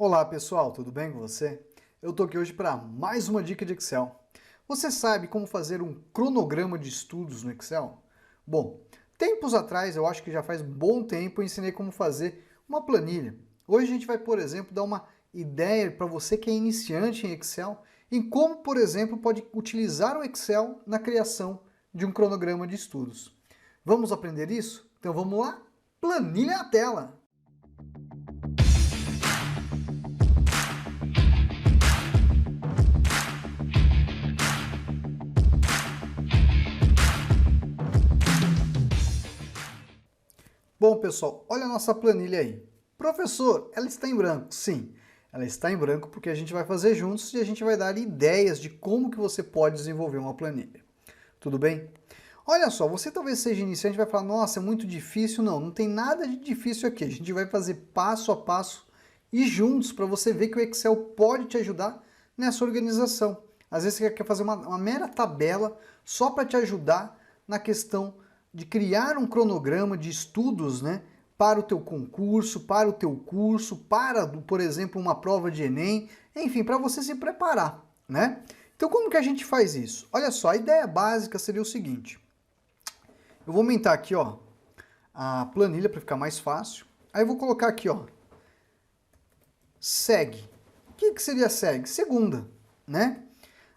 Olá pessoal, tudo bem com você? Eu tô aqui hoje para mais uma dica de Excel. Você sabe como fazer um cronograma de estudos no Excel? Bom, tempos atrás, eu acho que já faz bom tempo, eu ensinei como fazer uma planilha. Hoje a gente vai, por exemplo, dar uma ideia para você que é iniciante em Excel, em como, por exemplo, pode utilizar o Excel na criação de um cronograma de estudos. Vamos aprender isso? Então vamos lá? Planilha na tela! Bom, pessoal, olha a nossa planilha aí. Professor, ela está em branco? Sim, ela está em branco porque a gente vai fazer juntos e a gente vai dar ideias de como que você pode desenvolver uma planilha. Tudo bem? Olha só, você talvez seja iniciante e vai falar, nossa, é muito difícil. Não, não tem nada de difícil aqui. A gente vai fazer passo a passo e juntos para você ver que o Excel pode te ajudar nessa organização. Às vezes você quer fazer uma mera tabela só para te ajudar na questão de criar um cronograma de estudos, né, para o teu concurso, para o teu curso, para, por exemplo, uma prova de Enem, enfim, para você se preparar, né? Então como que a gente faz isso? Olha só, a ideia básica seria o seguinte. Eu vou aumentar aqui, ó, a planilha para ficar mais fácil. Aí eu vou colocar aqui, ó, segue. O que seria segue? Segunda, né?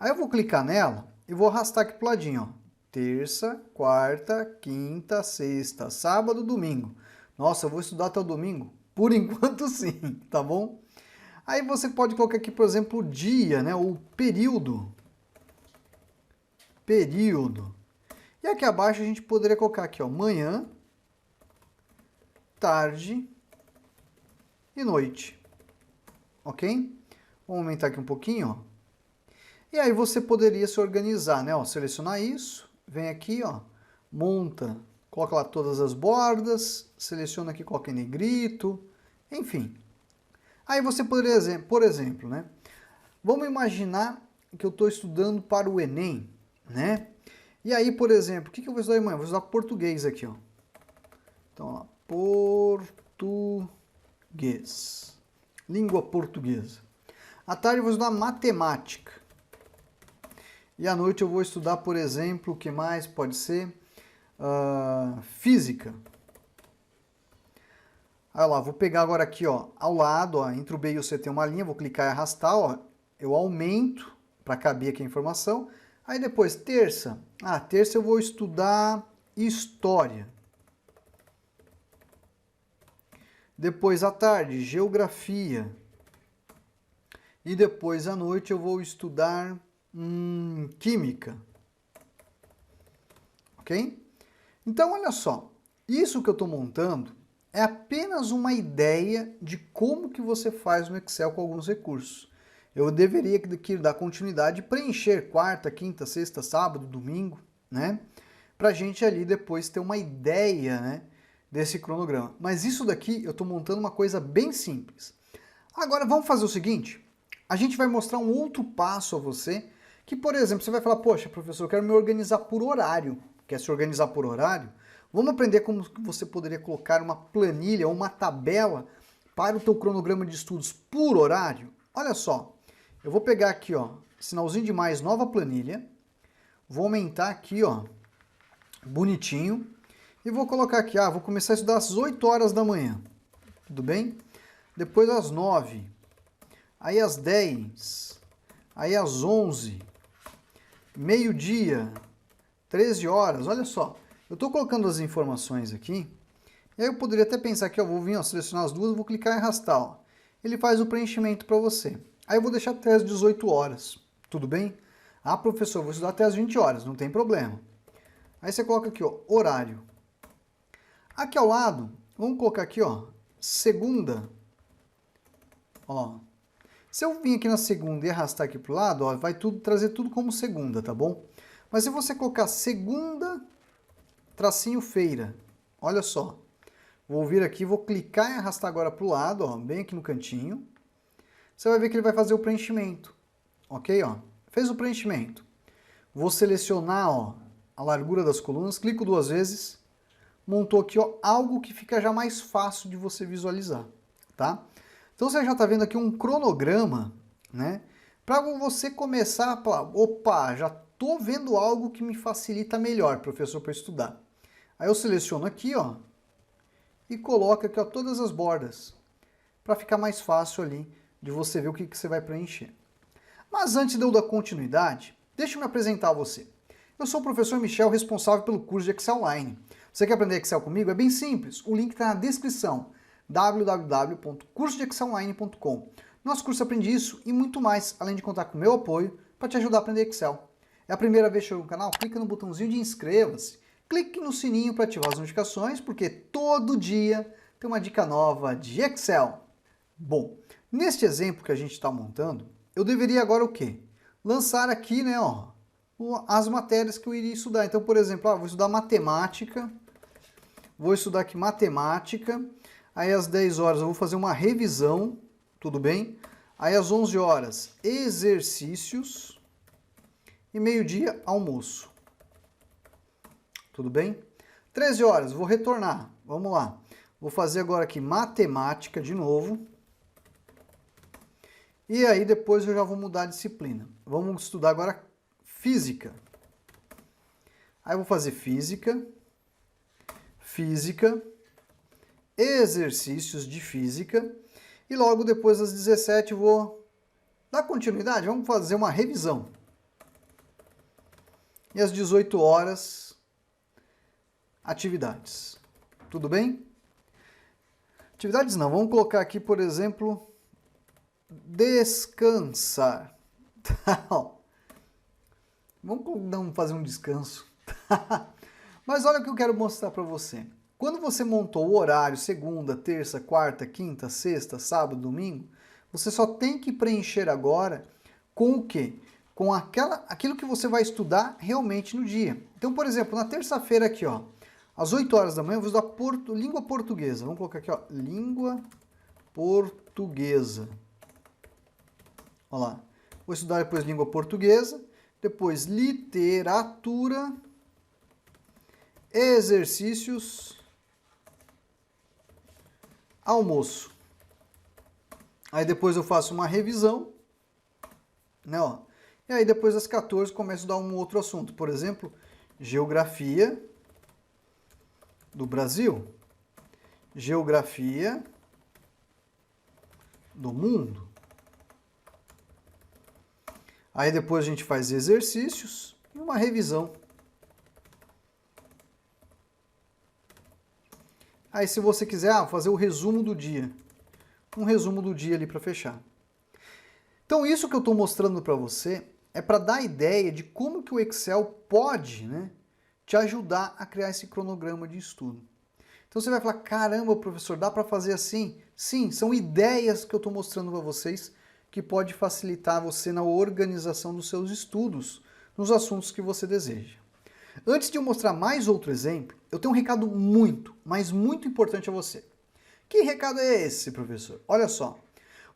Aí eu vou clicar nela e vou arrastar aqui pro ladinho, ó. Terça, quarta, quinta, sexta, sábado, domingo. Nossa, eu vou estudar até o domingo? Por enquanto sim, tá bom? Aí você pode colocar aqui, por exemplo, o dia, né? O período. Período. E aqui abaixo a gente poderia colocar aqui, ó, manhã, tarde e noite. Ok? Vamos aumentar aqui um pouquinho, ó. E aí você poderia se organizar, né? Ó, selecionar isso. Vem aqui, ó, monta, coloca lá todas as bordas, seleciona aqui, coloca em negrito, enfim. Aí você poderia, por exemplo, né, vamos imaginar que eu estou estudando para o Enem, né? E aí, por exemplo, o que eu vou estudar amanhã? Vou estudar português aqui, ó. Então, ó, português, língua portuguesa. À tarde eu vou estudar matemática. E à noite eu vou estudar, por exemplo, o que mais pode ser? Física. Olha lá, vou pegar agora aqui, ó, ao lado, ó, entre o B e o C tem uma linha, vou clicar e arrastar, ó, eu aumento para caber aqui a informação. Aí depois, terça. Terça eu vou estudar História. Depois, à tarde, Geografia. E depois, à noite, eu vou estudar Química. Ok? Então, olha só. Isso que eu estou montando é apenas uma ideia de como que você faz no Excel com alguns recursos. Eu deveria aqui dar continuidade e preencher quarta, quinta, sexta, sábado, domingo, né? Pra gente ali depois ter uma ideia, né, desse cronograma. Mas isso daqui eu estou montando uma coisa bem simples. Agora vamos fazer o seguinte. A gente vai mostrar um outro passo a você, que, por exemplo, você vai falar, poxa, professor, eu quero me organizar por horário. Quer se organizar por horário? Vamos aprender como você poderia colocar uma planilha ou uma tabela para o teu cronograma de estudos por horário? Olha só, eu vou pegar aqui, ó, sinalzinho de mais, nova planilha, vou aumentar aqui, ó, bonitinho, e vou colocar aqui, vou começar a estudar às 8 horas da manhã, tudo bem? Depois às 9, aí às 10, aí às 11, meio-dia, 13 horas, olha só. Eu estou colocando as informações aqui, e aí eu poderia até pensar que eu vou vir, ó, selecionar as duas, vou clicar em arrastar, ó. Ele faz o preenchimento para você. Aí eu vou deixar até as 18 horas, tudo bem? Professor, vou estudar até as 20 horas, não tem problema. Aí você coloca aqui, ó, horário. Aqui ao lado, vamos colocar aqui, ó, segunda, ó. Se eu vir aqui na segunda e arrastar aqui para o lado, ó, vai trazer tudo como segunda, tá bom? Mas se você colocar segunda, tracinho feira, olha só. Vou vir aqui, vou clicar e arrastar agora para o lado, ó, bem aqui no cantinho. Você vai ver que ele vai fazer o preenchimento, ok? Ó, fez o preenchimento. Vou selecionar, ó, a largura das colunas, clico duas vezes, montou aqui, ó, algo que fica já mais fácil de você visualizar, tá? Então você já está vendo aqui um cronograma, né? Para você começar a falar, opa, já estou vendo algo que me facilita melhor, professor, para estudar. Aí eu seleciono aqui, ó, e coloco aqui, ó, todas as bordas, para ficar mais fácil ali de você ver o que você vai preencher. Mas antes de eu dar continuidade, deixa eu me apresentar a você. Eu sou o professor Michel, responsável pelo curso de Excel Online. Você quer aprender Excel comigo? É bem simples, o link está na descrição, www.cursodeexcelonline.com. Nosso curso aprende isso e muito mais, além de contar com o meu apoio para te ajudar a aprender Excel. É a primeira vez que chegou no canal? Clica no botãozinho de inscreva-se, clique no sininho para ativar as notificações, porque todo dia tem uma dica nova de Excel. Bom, neste exemplo que a gente está montando, eu deveria agora o quê? Lançar aqui, né, ó, as matérias que eu iria estudar. Então, por exemplo, vou estudar matemática, vou estudar aqui matemática, aí às 10 horas eu vou fazer uma revisão, tudo bem? Aí às 11 horas, exercícios, e meio-dia, almoço. Tudo bem? 13 horas, vou retornar, vamos lá. Vou fazer agora aqui matemática de novo. E aí depois eu já vou mudar a disciplina. Vamos estudar agora física. Aí eu vou fazer física, exercícios de física, e logo depois das 17 eu vou dar continuidade, vamos fazer uma revisão. E às 18 horas, atividades. Tudo bem? Atividades não, vamos colocar aqui, por exemplo, descansar. Vamos fazer um descanso. Mas olha o que eu quero mostrar para você. Quando você montou o horário, segunda, terça, quarta, quinta, sexta, sábado, domingo, você só tem que preencher agora com o quê? Com aquilo que você vai estudar realmente no dia. Então, por exemplo, na terça-feira aqui, ó, às 8 horas da manhã, eu vou estudar língua portuguesa. Vamos colocar aqui, ó, língua portuguesa. Olha lá. Vou estudar depois língua portuguesa, depois literatura, exercícios, almoço. Aí depois eu faço uma revisão, né, ó. E aí depois das 14 começo a dar um outro assunto, por exemplo, geografia do Brasil, geografia do mundo. Aí depois a gente faz exercícios e uma revisão. Aí se você quiser fazer o resumo do dia, um resumo do dia ali para fechar. Então isso que eu estou mostrando para você é para dar ideia de como que o Excel pode, né, te ajudar a criar esse cronograma de estudo. Então você vai falar, caramba, professor, dá para fazer assim? Sim, são ideias que eu estou mostrando para vocês que pode facilitar você na organização dos seus estudos, nos assuntos que você deseja. Antes de eu mostrar mais outro exemplo, eu tenho um recado muito, mas muito importante a você. Que recado é esse, professor? Olha só,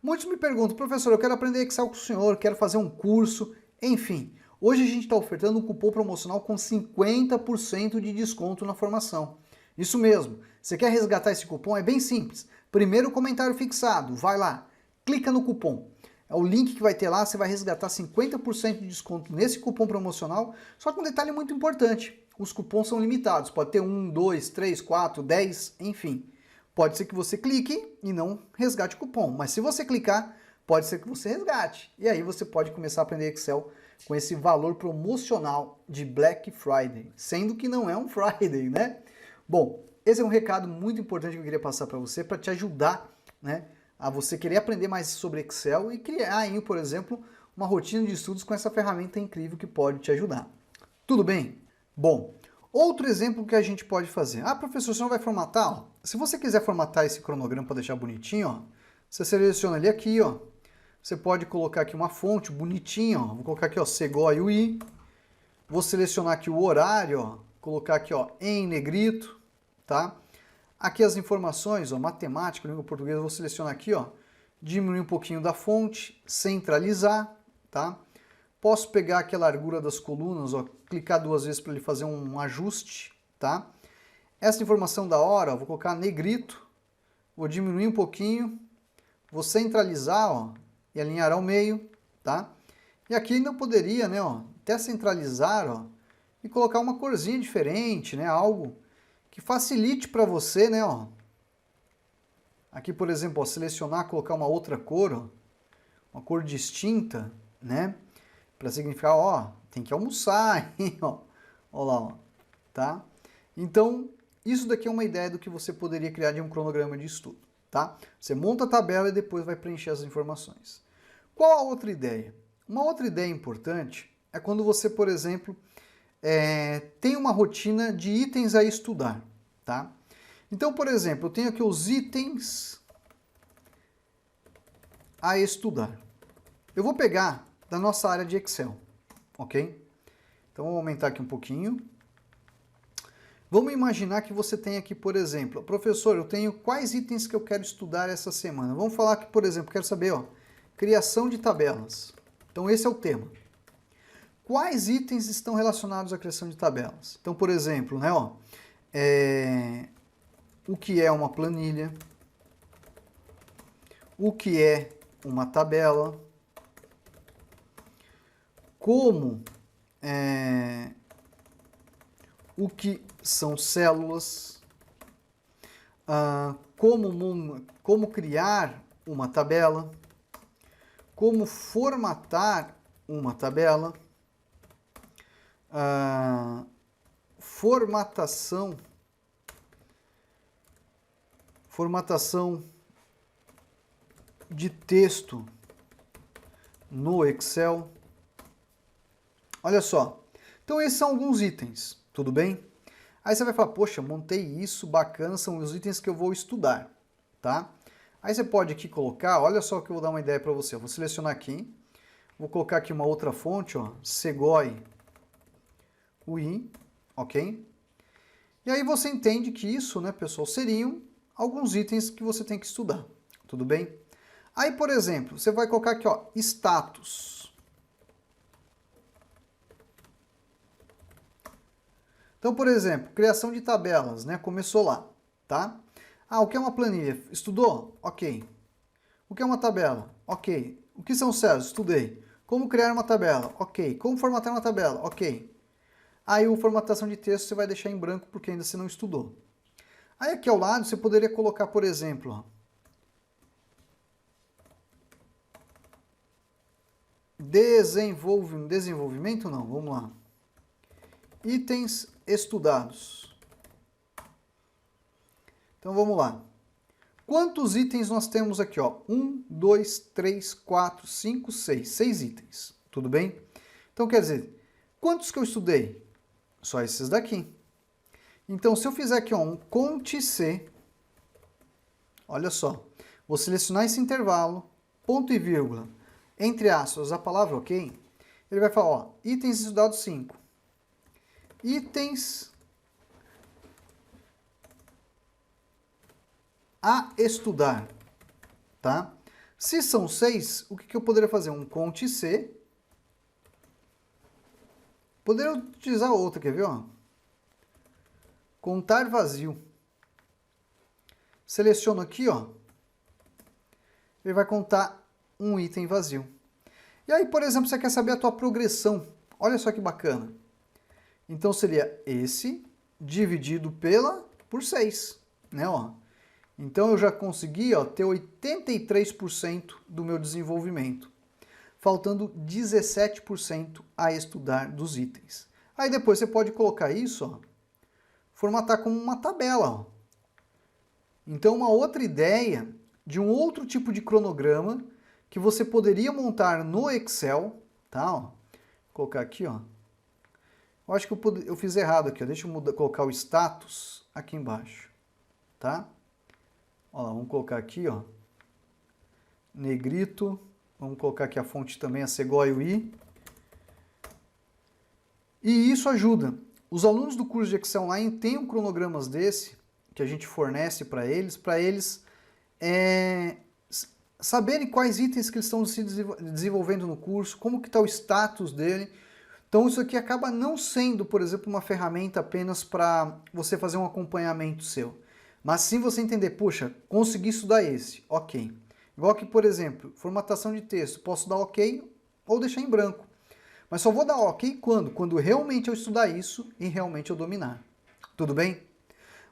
muitos me perguntam, professor, eu quero aprender Excel com o senhor, quero fazer um curso, enfim. Hoje a gente está ofertando um cupom promocional com 50% de desconto na formação. Isso mesmo, você quer resgatar esse cupom? É bem simples. Primeiro comentário fixado, vai lá, clica no cupom. É o link que vai ter lá, você vai resgatar 50% de desconto nesse cupom promocional, só que um detalhe muito importante, os cupons são limitados, pode ter 1, 2, 3, 4, 10, enfim. Pode ser que você clique e não resgate o cupom, mas se você clicar, pode ser que você resgate. E aí você pode começar a aprender Excel com esse valor promocional de Black Friday, sendo que não é um Friday, né? Bom, esse é um recado muito importante que eu queria passar para você, para te ajudar, né, a você querer aprender mais sobre Excel e criar aí, por exemplo, uma rotina de estudos com essa ferramenta incrível que pode te ajudar. Tudo bem? Bom, outro exemplo que a gente pode fazer. Ah, professor, você não vai formatar? Ó, se você quiser formatar esse cronograma para deixar bonitinho, ó, você seleciona ele aqui, ó. Você pode colocar aqui uma fonte bonitinha, ó. Vou colocar aqui, ó, Segoy UI. Vou selecionar aqui o horário, ó. Colocar aqui, ó, em negrito, tá? Aqui as informações, ó, matemática, língua portuguesa, vou selecionar aqui, ó, diminuir um pouquinho da fonte, centralizar, tá? Posso pegar aqui a largura das colunas, ó, clicar 2 vezes para ele fazer um ajuste, tá? Essa informação da hora, ó, vou colocar negrito, vou diminuir um pouquinho, vou centralizar, ó, e alinhar ao meio, tá? E aqui ainda poderia, né, ó, até centralizar, ó, e colocar uma corzinha diferente, né, algo que facilite para você, né, ó. Aqui, por exemplo, ó, selecionar, colocar uma outra cor, ó, uma cor distinta, né, para significar, ó, tem que almoçar, hein, ó, ó lá, ó, tá? Então, isso daqui é uma ideia do que você poderia criar de um cronograma de estudo, tá? Você monta a tabela e depois vai preencher as informações. Qual a outra ideia? Uma outra ideia importante é quando você, por exemplo, tem uma rotina de itens a estudar, tá? Então, por exemplo, eu tenho aqui os itens a estudar. Eu vou pegar da nossa área de Excel, ok? Então, vou aumentar aqui um pouquinho. Vamos imaginar que você tem aqui, por exemplo, professor, eu tenho quais itens que eu quero estudar essa semana? Vamos falar que, por exemplo, quero saber, ó, criação de tabelas. Então, esse é o tema. Quais itens estão relacionados à criação de tabelas? Então, por exemplo, né, ó, o que é uma planilha, o que é uma tabela, como, o que são células, como criar uma tabela, como formatar uma tabela, formatação de texto no Excel. Olha só. Então esses são alguns itens, tudo bem? Aí você vai falar, poxa, montei isso, bacana, são os itens que eu vou estudar, tá? Aí você pode aqui colocar, olha só que eu vou dar uma ideia para você. Eu vou selecionar aqui, vou colocar aqui uma outra fonte, ó, Segoy UI, ok? E aí você entende que isso, né, pessoal, seriam alguns itens que você tem que estudar, tudo bem? Aí, por exemplo, você vai colocar aqui, ó, status. Então, por exemplo, criação de tabelas, né, começou lá, tá? Ah, o que é uma planilha? Estudou? Ok. O que é uma tabela? Ok. O que são células? Estudei. Como criar uma tabela? Ok. Como formatar uma tabela? Ok. Aí, a formatação de texto você vai deixar em branco porque ainda você não estudou. Aí, aqui ao lado, você poderia colocar, por exemplo, ó, desenvolvimento não, vamos lá. Itens estudados. Então, vamos lá. Quantos itens nós temos aqui? Ó? 1, 2, 3, 4, 5, 6. 6 itens. Tudo bem? Então, quer dizer, quantos que eu estudei? Só esses daqui. Então, se eu fizer aqui ó, um Cont+C, olha só, vou selecionar esse intervalo, ponto e vírgula, entre aspas, a palavra ok, ele vai falar, ó, itens estudados 5. Itens a estudar, tá? Se são 6, o que eu poderia fazer? Um Cont+C. Poderia utilizar outra, quer ver? Ó? Contar vazio. Seleciono aqui, ó. Ele vai contar um item vazio. E aí, por exemplo, você quer saber a tua progressão. Olha só que bacana. Então seria esse dividido por 6, né, ó? Então eu já consegui, ó, ter 83% do meu desenvolvimento, faltando 17% a estudar dos itens. Aí depois você pode colocar isso, ó, formatar como uma tabela, ó. Então uma outra ideia de um outro tipo de cronograma que você poderia montar no Excel, tá, ó? Vou colocar aqui, ó. Eu acho que eu fiz errado aqui, ó. Deixa eu colocar o status aqui embaixo, tá? Ó, vamos colocar aqui, ó, negrito, vamos colocar aqui a fonte também, a Segoy UI. E isso ajuda. Os alunos do curso de Excel Online têm cronogramas desse, que a gente fornece para eles saberem quais itens que eles estão se desenvolvendo no curso, como que está o status dele. Então isso aqui acaba não sendo, por exemplo, uma ferramenta apenas para você fazer um acompanhamento seu. Mas sim você entender, puxa, consegui estudar esse, ok. Igual que, por exemplo, formatação de texto, posso dar OK ou deixar em branco. Mas só vou dar OK quando? Quando realmente eu estudar isso e realmente eu dominar. Tudo bem?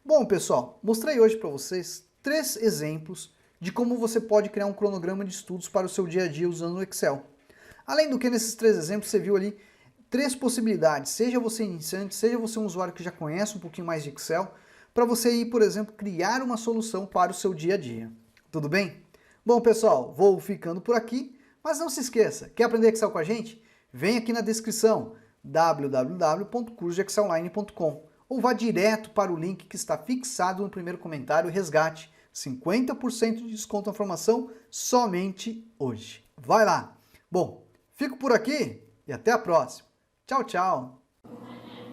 Bom, pessoal, mostrei hoje para vocês 3 exemplos de como você pode criar um cronograma de estudos para o seu dia a dia usando o Excel. Além do que, nesses 3 exemplos, você viu ali 3 possibilidades, seja você iniciante, seja você um usuário que já conhece um pouquinho mais de Excel, para você ir, por exemplo, criar uma solução para o seu dia a dia. Tudo bem? Bom, pessoal, vou ficando por aqui, mas não se esqueça, quer aprender Excel com a gente? Vem aqui na descrição, www.cursodeexcelonline.com, ou vá direto para o link que está fixado no primeiro comentário e resgate 50% de desconto na formação somente hoje. Vai lá! Bom, fico por aqui e até a próxima. Tchau, tchau!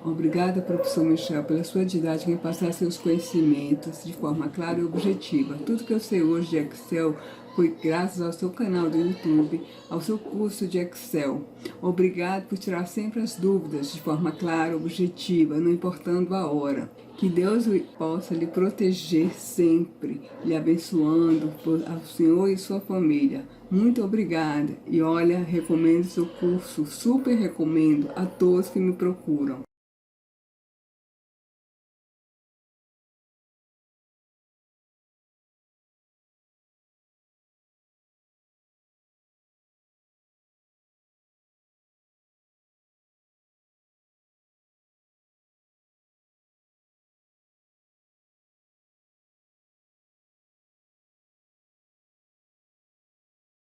Obrigada, professor Michel, pela sua didática em passar seus conhecimentos de forma clara e objetiva. Tudo que eu sei hoje de Excel foi graças ao seu canal do YouTube, ao seu curso de Excel. Obrigado por tirar sempre as dúvidas de forma clara e objetiva, não importando a hora. Que Deus possa lhe proteger sempre, lhe abençoando ao senhor e sua família. Muito obrigada. E olha, recomendo seu curso, super recomendo a todos que me procuram.